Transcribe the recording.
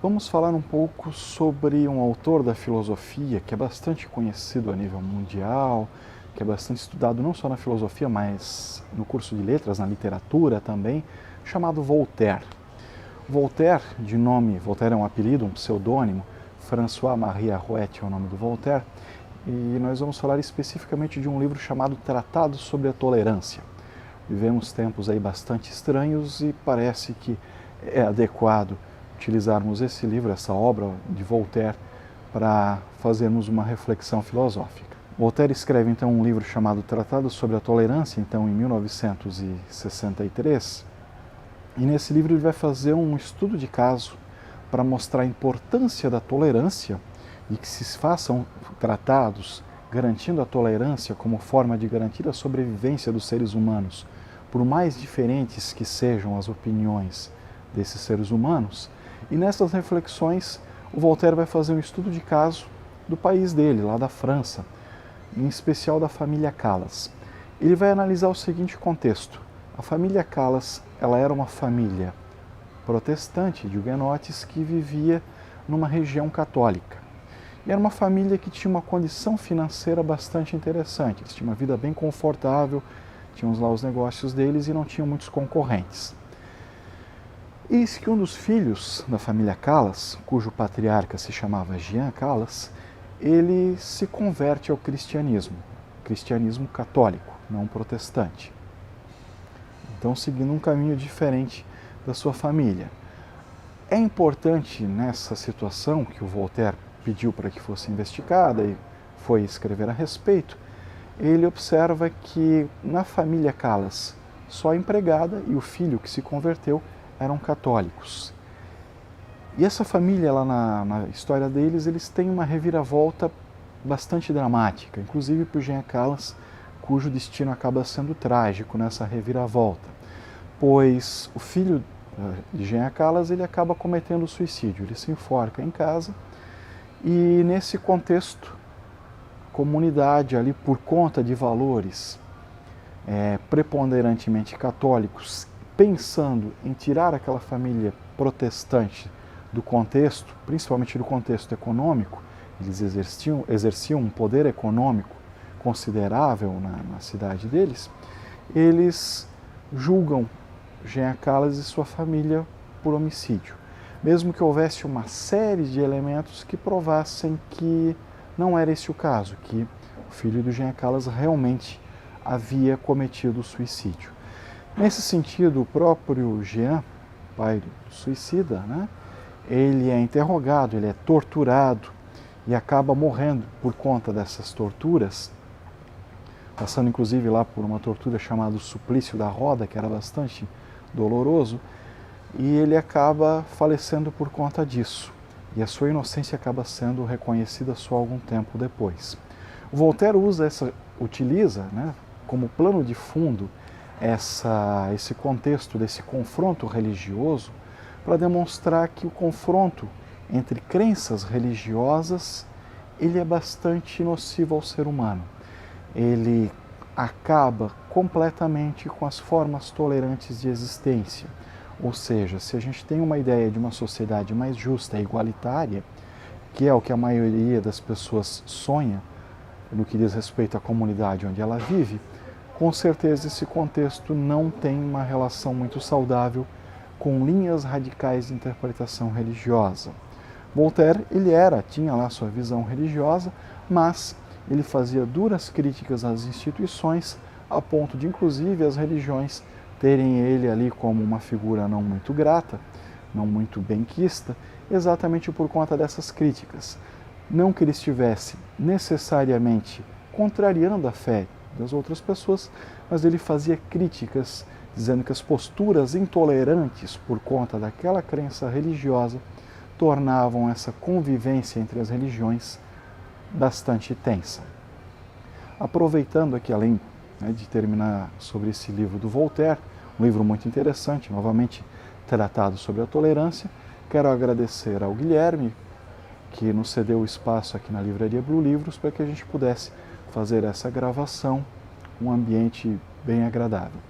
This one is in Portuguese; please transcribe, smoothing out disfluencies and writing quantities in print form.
Vamos falar um pouco sobre um autor da filosofia que é bastante conhecido a nível mundial, que é bastante estudado não só na filosofia, mas no curso de letras, na literatura também, chamado Voltaire. Voltaire, de nome, Voltaire é um apelido, um pseudônimo, François-Marie Arouet é o nome do Voltaire, e nós vamos falar especificamente de um livro chamado Tratado sobre a Tolerância. Vivemos tempos aí bastante estranhos e parece que é adequado utilizarmos esse livro, essa obra de Voltaire, para fazermos uma reflexão filosófica. Voltaire escreve então um livro chamado Tratado sobre a Tolerância, então em 1963, e nesse livro ele vai fazer um estudo de caso para mostrar a importância da tolerância e que se façam tratados garantindo a tolerância como forma de garantir a sobrevivência dos seres humanos, por mais diferentes que sejam as opiniões desses seres humanos. E nessas reflexões, o Voltaire vai fazer um estudo de caso do país dele, lá da França, em especial da família Calas. Ele vai analisar o seguinte contexto. A família Calas, ela era uma família protestante de huguenotes que vivia numa região católica. E era uma família que tinha uma condição financeira bastante interessante. Eles tinham uma vida bem confortável, tinham lá os negócios deles e não tinham muitos concorrentes. Eis que um dos filhos da família Calas, cujo patriarca se chamava Jean Calas, ele se converte ao cristianismo católico, não protestante. Então, seguindo um caminho diferente da sua família. É importante nessa situação que o Voltaire pediu para que fosse investigada e foi escrever a respeito, ele observa que na família Calas, só a empregada e o filho que se converteu eram católicos. E essa família, lá na história deles, eles têm uma reviravolta bastante dramática, inclusive para o Jean Calas, cujo destino acaba sendo trágico nessa reviravolta, pois o filho de Jean Calas, ele acaba cometendo suicídio, ele se enforca em casa e nesse contexto, a comunidade ali, por conta de valores preponderantemente católicos, pensando em tirar aquela família protestante do contexto, principalmente do contexto econômico, eles exerciam um poder econômico considerável na cidade deles, eles julgam Jean Calas e sua família por homicídio, mesmo que houvesse uma série de elementos que provassem que não era esse o caso, que o filho do Jean Calas realmente havia cometido suicídio. Nesse sentido, o próprio Jean, pai do suicida, ele é interrogado, ele é torturado e acaba morrendo por conta dessas torturas, passando inclusive lá por uma tortura chamada suplício da roda, que era bastante doloroso, e ele acaba falecendo por conta disso. E a sua inocência acaba sendo reconhecida só algum tempo depois. O Voltaire utiliza como plano de fundo esse contexto desse confronto religioso para demonstrar que o confronto entre crenças religiosas ele é bastante nocivo ao ser humano. Ele acaba completamente com as formas tolerantes de existência. Ou seja, se a gente tem uma ideia de uma sociedade mais justa e igualitária, que é o que a maioria das pessoas sonha no que diz respeito à comunidade onde ela vive, com certeza esse contexto não tem uma relação muito saudável com linhas radicais de interpretação religiosa. Voltaire, tinha lá sua visão religiosa, mas ele fazia duras críticas às instituições, a ponto de, inclusive, as religiões terem ele ali como uma figura não muito grata, não muito benquista, exatamente por conta dessas críticas. Não que ele estivesse necessariamente contrariando a fé das outras pessoas, mas ele fazia críticas dizendo que as posturas intolerantes por conta daquela crença religiosa tornavam essa convivência entre as religiões bastante tensa. Aproveitando aqui, além de terminar sobre esse livro do Voltaire, um livro muito interessante, novamente tratado sobre a tolerância, quero agradecer ao Guilherme, que nos cedeu o espaço aqui na Livraria Blue Livros para que a gente pudesse fazer essa gravação, um ambiente bem agradável.